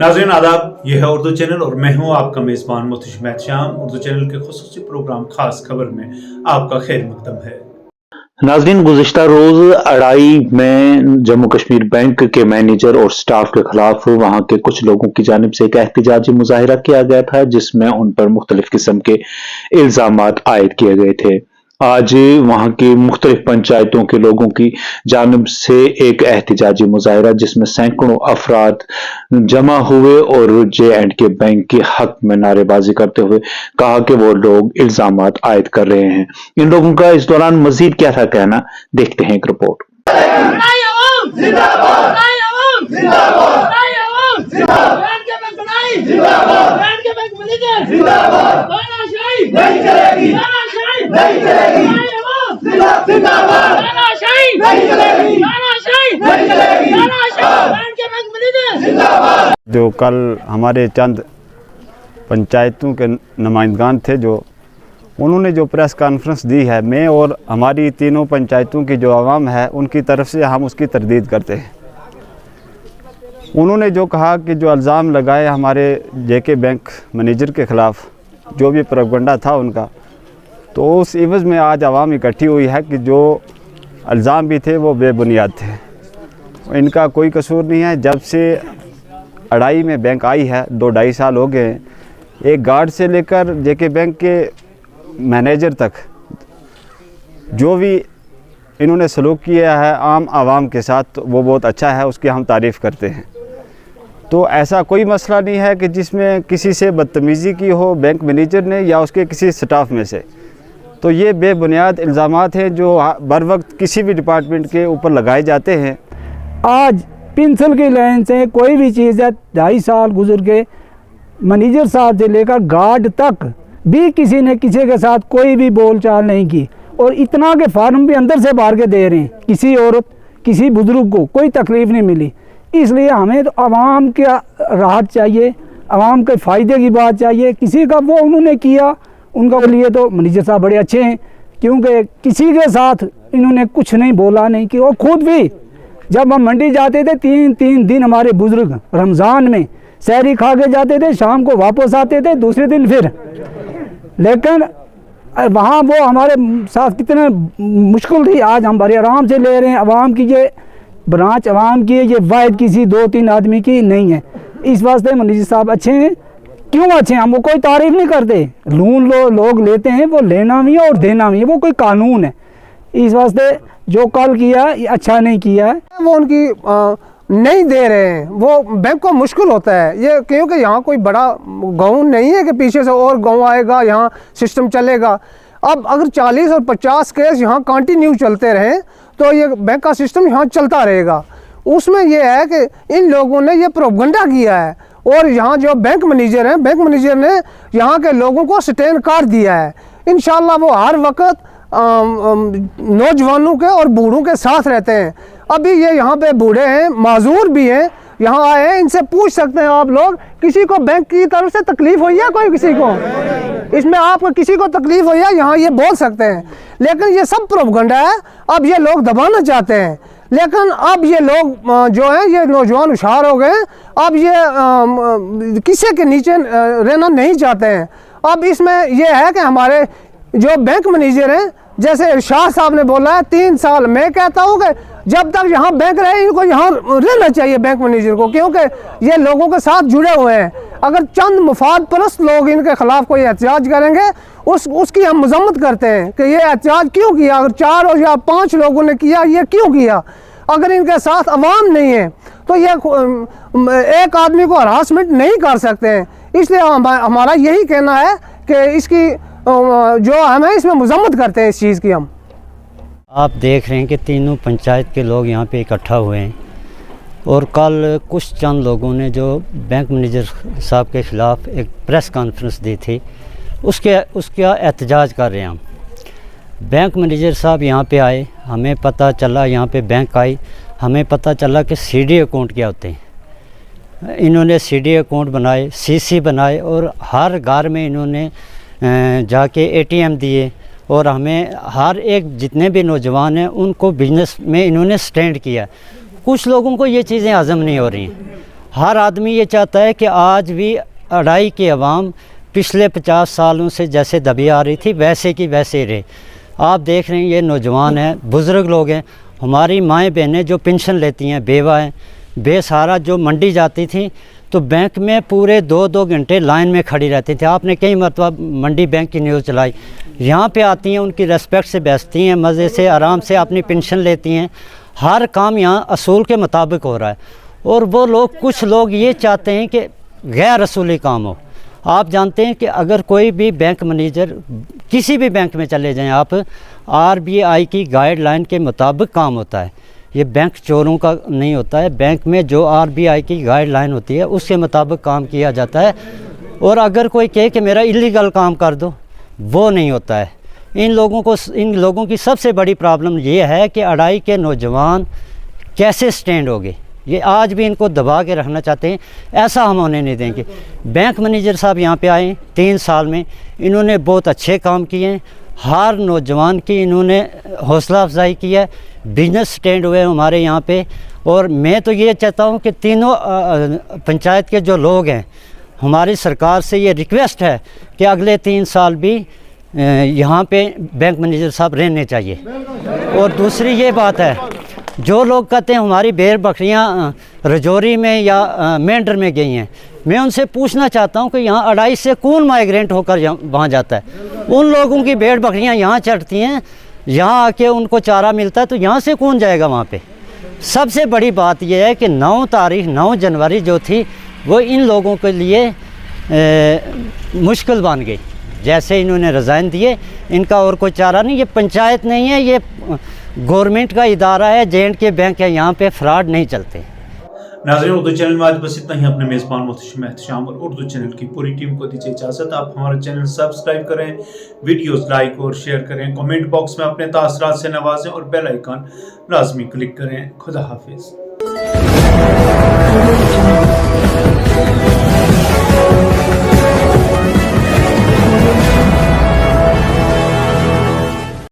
नाज़रीन आदाब, यह है उर्दू चैनल और मैं हूं आपका मेज़बान मुहतशिम शाम। उर्दू चैनल के खुसूसी प्रोग्राम खास खबर में आपका खैर मकदम है। नाज़रीन, गुज़िश्ता रोज अड़ाई में जम्मू कश्मीर बैंक के मैनेजर और स्टाफ के खिलाफ वहां के कुछ लोगों की जानिब से एक एहतजाजी मुजाहिरा किया गया था, जिसमें उन पर मुख्तलिफ किस्म के इल्जामात आयद किए गए थे। आज वहां की मुख्तलिफ पंचायतों के लोगों की जानिब से एक एहतजाजी मुजाहिरा, जिसमें सैकड़ों अफराद जमा हुए और J&K बैंक के हक में नारेबाजी करते हुए कहा कि वो लोग इल्जामात आयद कर रहे हैं। इन लोगों का इस दौरान मजीद क्या था कहना, देखते हैं एक रिपोर्ट। जो कल हमारे चंद पंचायतों के नुमाइंदगान थे, जो उन्होंने जो प्रेस कॉन्फ्रेंस दी है, मैं और हमारी तीनों पंचायतों की जो आवाम है उनकी तरफ से हम उसकी तरदीद करते हैं। उन्होंने जो कहा कि जो इल्ज़ाम लगाए हमारे JK बैंक मैनेजर के ख़िलाफ़, जो भी प्रोपगंडा था उनका, तो उस एवज़ में आज आवाम इकट्ठी हुई है कि जो इल्ज़ाम भी थे वो बेबुनियाद थे। इनका कोई कसूर नहीं है। जब से अड़ाई में बैंक आई है 2-2.5 साल हो गए। एक गार्ड से लेकर JK बैंक के मैनेजर तक जो भी इन्होंने सलूक किया है आम आवाम के साथ, तो वो बहुत अच्छा है, उसकी हम तारीफ़ करते हैं। तो ऐसा कोई मसला नहीं है कि जिसमें किसी से बदतमीज़ी की हो बैंक मैनेजर ने या उसके किसी स्टाफ में से। तो ये बेबुनियाद इल्ज़ामात हैं जो बर वक्त किसी भी डिपार्टमेंट के ऊपर लगाए जाते हैं। आज पेंसिल की लाइन से कोई भी चीज़ है 2.5 साल गुजर के मैनेजर साहब से लेकर गार्ड तक भी किसी ने किसी के साथ कोई भी बोलचाल नहीं की, और इतना के फार्म भी अंदर से बाहर के दे रहे हैं। किसी औरत किसी बुज़ुर्ग को कोई तकलीफ़ नहीं मिली। इसलिए हमें तो आवाम का राहत चाहिए, आवाम के फ़ायदे की बात चाहिए। किसी का वो उन्होंने किया, उनका लिए तो मैनेजर साहब बड़े अच्छे हैं, क्योंकि किसी के साथ इन्होंने कुछ नहीं बोला नहीं कि। और ख़ुद भी जब हम मंडी जाते थे 3-3 दिन हमारे बुज़ुर्ग रमज़ान में सहरी खा के जाते थे, शाम को वापस आते थे दूसरे दिन फिर। लेकिन वहाँ वो हमारे साथ कितने मुश्किल थी, आज हम बड़े आराम से ले रहे हैं। आवाम की ये ब्रांच आवाम की है, ये वाहिद किसी 2-3 आदमी की नहीं है। इस वास्ते मैनेजर साहब अच्छे हैं। क्यों अच्छे हैं? हम वो कोई तारीफ़ नहीं करते। लोन लोग लेते हैं, वो लेना भी है और देना भी है, वो कोई कानून है। इस वास्ते जो कल किया ये अच्छा नहीं किया है। वो उनकी नहीं दे रहे हैं, वो बैंक को मुश्किल होता है ये, क्योंकि यहाँ कोई बड़ा गाँव नहीं है कि पीछे से और गाँव आएगा, यहाँ सिस्टम चलेगा। अब अगर 40 और 50 केस यहाँ कंटिन्यू चलते रहें तो ये बैंक का सिस्टम यहाँ चलता रहेगा। उसमें यह है कि इन लोगों ने ये प्रोपगंडा किया है, और यहाँ जो बैंक मैनेजर हैं, बैंक मैनेजर ने यहाँ के लोगों को स्टैंड कार्ड दिया है। इंशाल्लाह वो हर वक्त नौजवानों के और बूढ़ों के साथ रहते हैं। अभी ये यहाँ पे बूढ़े हैं, माजूर भी हैं, यहाँ आए हैं, इनसे पूछ सकते हैं आप लोग, किसी को बैंक की तरफ से तकलीफ़ हुई है? कोई किसी को इसमें आपको किसी को तकलीफ़ हुई है? यहाँ ये बोल सकते हैं। लेकिन ये सब प्रोपगंडा है। अब ये लोग दबाना चाहते हैं, लेकिन अब ये लोग जो हैं, ये नौजवान होशियार हो गए। अब ये किसी के नीचे रहना नहीं चाहते हैं। अब इसमें यह है कि हमारे जो बैंक मैनेजर हैं, जैसे इरशाद साहब ने बोला है 3 साल, मैं कहता हूँ कि जब तक यहाँ बैंक रहे इनको यहाँ रहना चाहिए बैंक मैनेजर को, क्योंकि ये लोगों के साथ जुड़े हुए हैं। अगर चंद मुफाद परस्त लोग इनके ख़िलाफ़ कोई एहतजाज करेंगे, उसकी हम मजम्मत करते हैं कि ये एहतजाज क्यों किया। अगर 4 या 5 लोगों ने किया, ये क्यों किया? अगर इनके साथ अवाम नहीं है तो ये एक आदमी को हरासमेंट नहीं कर सकते हैं। इसलिए हमारा यही कहना है कि इसकी जो हमें इसमें मजम्मत करते हैं इस चीज़ की। हम आप देख रहे हैं कि तीनों पंचायत के लोग यहाँ पे इकट्ठा हुए हैं, और कल कुछ चंद लोगों ने जो बैंक मैनेजर साहब के ख़िलाफ़ एक प्रेस कॉन्फ्रेंस दी थी, उसका एहतजाज कर रहे हैं हम। बैंक मैनेजर साहब यहाँ पे आए, हमें पता चला, यहाँ पे बैंक आई, हमें पता चला कि CD अकाउंट क्या होते हैं। इन्होंने CD अकाउंट बनाए, CC बनाए, और हर घर में इन्होंने जाके ATM दिए, और हमें हर एक जितने भी नौजवान हैं उनको बिजनेस में इन्होंने स्टैंड किया। कुछ लोगों को ये चीज़ें हज़म नहीं हो रही हैं। हर आदमी ये चाहता है कि आज भी अढ़ाई की आवाम पिछले 50 सालों से जैसे दबी आ रही थी वैसे की वैसे रहे। आप देख रहे हैं ये नौजवान हैं, बुज़ुर्ग लोग हैं, हमारी माएँ बहनें जो पेंशन लेती हैं, बेवा हैं, बेसहारा जो मंडी जाती थी तो बैंक में पूरे 2-2 घंटे लाइन में खड़ी रहती थी। आपने कई मरतबा मंडी बैंक की न्यूज़ चलाई। यहाँ पे आती हैं, उनकी रेस्पेक्ट से बैठती हैं, मज़े से आराम से अपनी पेंशन लेती हैं। हर काम यहाँ असूल के मुताबिक हो रहा है। और वो लोग, कुछ लोग ये चाहते हैं कि गैर असूली काम हो। आप जानते हैं कि अगर कोई भी बैंक मैनेजर किसी भी बैंक में चले जाएं आप, RBI की गाइडलाइन के मुताबिक काम होता है। ये बैंक चोरों का नहीं होता है। बैंक में जो RBI की गाइडलाइन होती है उसके मुताबिक काम किया जाता है। और अगर कोई कहे कि मेरा इलीगल काम कर दो, वो नहीं होता है। इन लोगों की सबसे बड़ी प्रॉब्लम ये है कि अढ़ाई के नौजवान कैसे स्टैंड होंगे। ये आज भी इनको दबा के रखना चाहते हैं, ऐसा हम होने नहीं देंगे। बैंक मैनेजर साहब यहाँ पे आए 3 साल में, इन्होंने बहुत अच्छे काम किए हैं। हर नौजवान की इन्होंने हौसला अफजाई की है, बिजनेस स्टैंड हुए हमारे यहाँ पे। और मैं तो ये चाहता हूँ कि तीनों पंचायत के जो लोग हैं, हमारी सरकार से ये रिक्वेस्ट है कि अगले 3 साल भी यहाँ पे बैंक मैनेजर साहब रहने चाहिए। और दूसरी ये बात है, जो लोग कहते हैं हमारी भेड़ बकरियाँ रजौरी में या मेंढर में गई हैं, मैं उनसे पूछना चाहता हूँ कि यहाँ अढ़ाई से कौन माइग्रेंट होकर वहाँ जाता है? उन लोगों की भेड़ बकरियाँ यहाँ चढ़ती हैं, यहाँ आके उनको चारा मिलता है, तो यहाँ से कौन जाएगा वहाँ पे? सबसे बड़ी बात यह है कि 9 जनवरी जो थी वो इन लोगों के लिए मुश्किल बन गई। जैसे इन्होंने रिज़ाइन दिए, इनका और कोई चारा नहीं। ये पंचायत नहीं है, ये गवर्नमेंट का इदारा है, J&K बैंक है, यहाँ पे फ्रॉड नहीं चलते। नाज़रीन, उर्दू चैनल में आज बस इतना ही। अपने मेज़बान मोहतशिम एहतशाम और उर्दू चैनल की पूरी टीम को दीजिए इजाज़त। आप हमारा चैनल सब्सक्राइब करें, वीडियोस लाइक और शेयर करें, कमेंट बॉक्स में अपने तासरात से नवाजें और बेल आइकन लाजमी क्लिक करें। खुदा हाफिज़।